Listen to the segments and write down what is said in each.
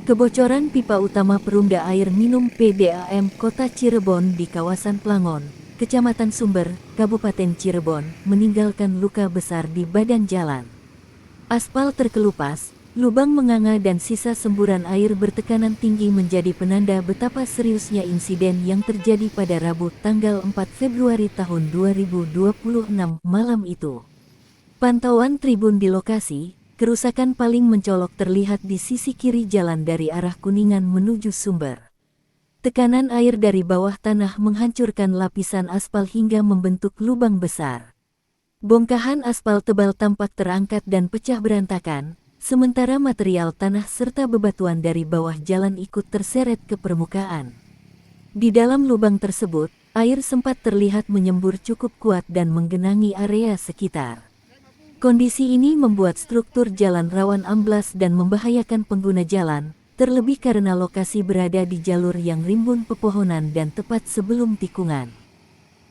Kebocoran pipa utama Perumda Air Minum PDAM Kota Cirebon di kawasan Plangon, Kecamatan Sumber, Kabupaten Cirebon, meninggalkan luka besar di badan jalan. Aspal terkelupas, lubang menganga dan sisa semburan air bertekanan tinggi menjadi penanda betapa seriusnya insiden yang terjadi pada Rabu tanggal 4 Februari tahun 2026 malam itu. Pantauan tribun di lokasi, kerusakan paling mencolok terlihat di sisi kiri jalan dari arah Kuningan menuju Sumber. Tekanan air dari bawah tanah menghancurkan lapisan aspal hingga membentuk lubang besar. Bongkahan aspal tebal tampak terangkat dan pecah berantakan, sementara material tanah serta bebatuan dari bawah jalan ikut terseret ke permukaan. Di dalam lubang tersebut, air sempat terlihat menyembur cukup kuat dan menggenangi area sekitar. Kondisi ini membuat struktur jalan rawan amblas dan membahayakan pengguna jalan, terlebih karena lokasi berada di jalur yang rimbun pepohonan dan tepat sebelum tikungan.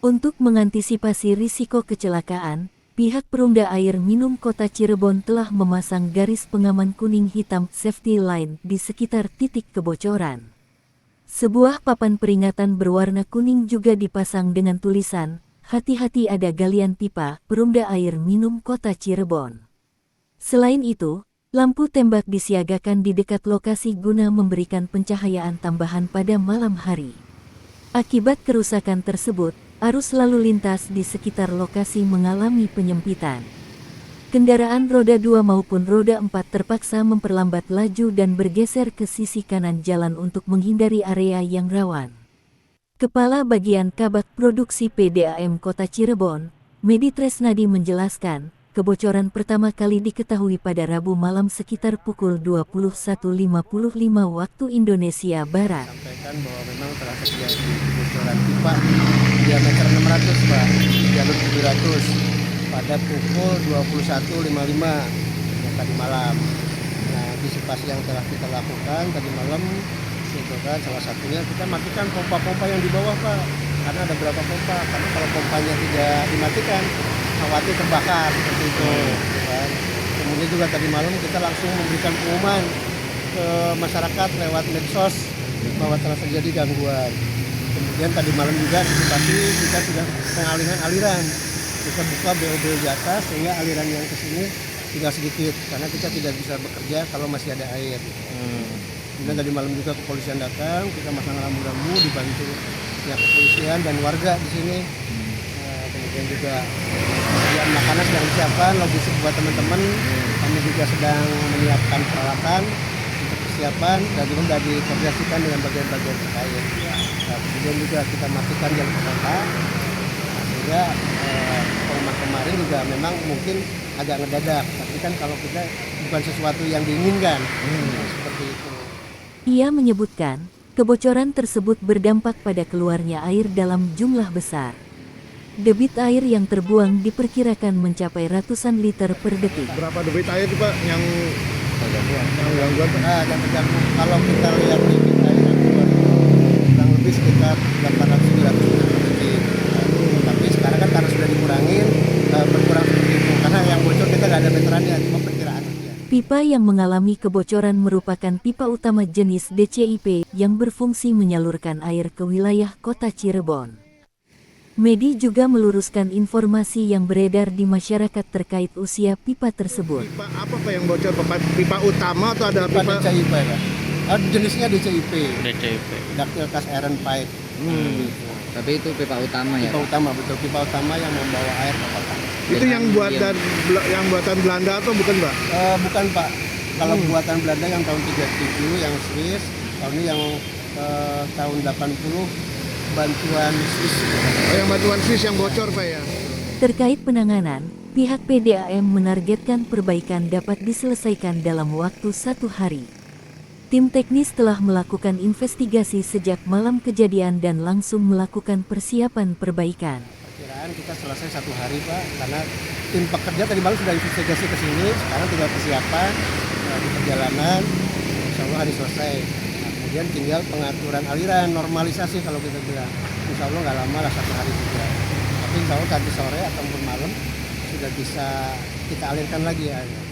Untuk mengantisipasi risiko kecelakaan, pihak Perumda Air Minum Kota Cirebon telah memasang garis pengaman kuning hitam safety line di sekitar titik kebocoran. Sebuah papan peringatan berwarna kuning juga dipasang dengan tulisan, "Hati-hati ada galian pipa, Perumda Air Minum Kota Cirebon." Selain itu, lampu tembak disiagakan di dekat lokasi guna memberikan pencahayaan tambahan pada malam hari. Akibat kerusakan tersebut, arus lalu lintas di sekitar lokasi mengalami penyempitan. Kendaraan roda 2 maupun roda 4 terpaksa memperlambat laju dan bergeser ke sisi kanan jalan untuk menghindari area yang rawan. Kepala Bagian Kabak Produksi PDAM Kota Cirebon, Medi Tresnadi menjelaskan, kebocoran pertama kali diketahui pada Rabu malam sekitar pukul 21.55 waktu Indonesia Barat. Sampaikan bahwa memang telah terjadi kebocoran pipa diameter 600 Pak, jalur 700 pada pukul 21.55 tadi malam. Nah, antisipasi yang telah kita lakukan tadi malam itu kan salah satunya kita matikan pompa-pompa yang di bawah Pak, karena ada berapa pompa, karena kalau pompanya tidak dimatikan khawatir terbakar seperti itu kan. Kemudian juga tadi malam kita langsung memberikan pengumuman ke masyarakat lewat medsos bahwa telah terjadi gangguan. Kemudian tadi malam juga antisipasi kita sudah pengalihan aliran, kita buka BOB di atas sehingga aliran yang ke sini tinggal sedikit karena kita tidak bisa bekerja kalau masih ada air. Kemudian tadi malam juga kepolisian datang, kita masang rambu-rambu dibantu pihak kepolisian dan warga di sini. Kemudian juga persediaan makanan sedang disiapkan, logistik buat teman-teman. Kami juga sedang menyiapkan peralatan untuk persiapan dan juga sudah dikoordinasikan dengan bagian-bagian terkait. Kemudian juga kita matikan jalur kota, sehingga kemarin juga memang mungkin agak ngedadak. Tapi kan kalau kita bukan sesuatu yang diinginkan, seperti itu. Ia menyebutkan, kebocoran tersebut berdampak pada keluarnya air dalam jumlah besar. Debit air yang terbuang diperkirakan mencapai ratusan liter per detik. Berapa debit air Pak yang gangguan? Yang terganggu kalau kita lihat debit air yang keluar itu kurang lebih sekitar 800-900 liter per detik. Tapi sekarang kan karena sudah dikurangin, berkurang seperti itu. Karena yang bocor kita nggak ada meterannya, cuma perkiraan aja. Pipa yang mengalami kebocoran merupakan pipa utama jenis DCIP yang berfungsi menyalurkan air ke wilayah Kota Cirebon. Medi juga meluruskan informasi yang beredar di masyarakat terkait usia pipa tersebut. Pipa apa Pak yang bocor Pak? Pipa utama atau ada Pipa pipa? DCIP ya. Jenisnya DCIP. DCIP. Ductile Cast Iron Pipe. Tapi itu pipa utama ya? Pipa utama, betul, pipa utama yang membawa air ke kota. Itu yang buatan Belanda atau bukan Pak? Bukan Pak. Kalau buatan Belanda yang tahun 37 yang Swiss, tahun ini yang tahun 80 bantuan Swiss. Yang bantuan Swiss yang bocor Pak ya? Terkait penanganan, pihak PDAM menargetkan perbaikan dapat diselesaikan dalam waktu 1 hari. Tim teknis telah melakukan investigasi sejak malam kejadian dan langsung melakukan persiapan perbaikan. Perkiraan kita selesai 1 hari Pak, karena tim pekerja tadi malam sudah investigasi ke sini, sekarang tinggal persiapan di perjalanan, insya Allah hari selesai. Nah, kemudian tinggal pengaturan aliran, normalisasi kalau kita bilang, insya Allah nggak lama lah 1 hari juga. Tapi insya Allah tadi sore ataupun malam sudah bisa kita alirkan lagi airnya.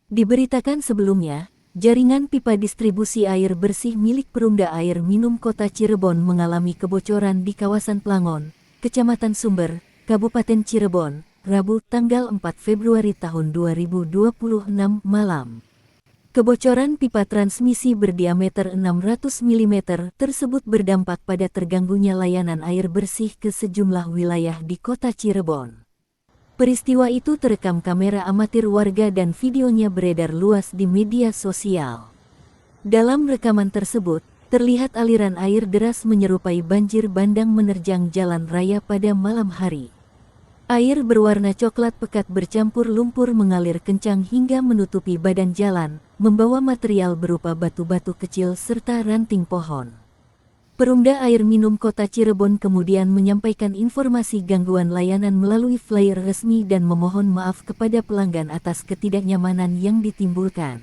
Diberitakan sebelumnya, Jaringan pipa distribusi air bersih milik Perumda Air Minum Kota Cirebon mengalami kebocoran di kawasan Plangon, Kecamatan Sumber, Kabupaten Cirebon, Rabu tanggal 4 Februari tahun 2026 malam. Kebocoran pipa transmisi berdiameter 600 mm tersebut berdampak pada terganggunya layanan air bersih ke sejumlah wilayah di Kota Cirebon. Peristiwa itu terekam kamera amatir warga dan videonya beredar luas di media sosial. Dalam rekaman tersebut, terlihat aliran air deras menyerupai banjir bandang menerjang jalan raya pada malam hari. Air berwarna coklat pekat bercampur lumpur mengalir kencang hingga menutupi badan jalan, membawa material berupa batu-batu kecil serta ranting pohon. Perumda Air Minum Kota Cirebon kemudian menyampaikan informasi gangguan layanan melalui flyer resmi dan memohon maaf kepada pelanggan atas ketidaknyamanan yang ditimbulkan.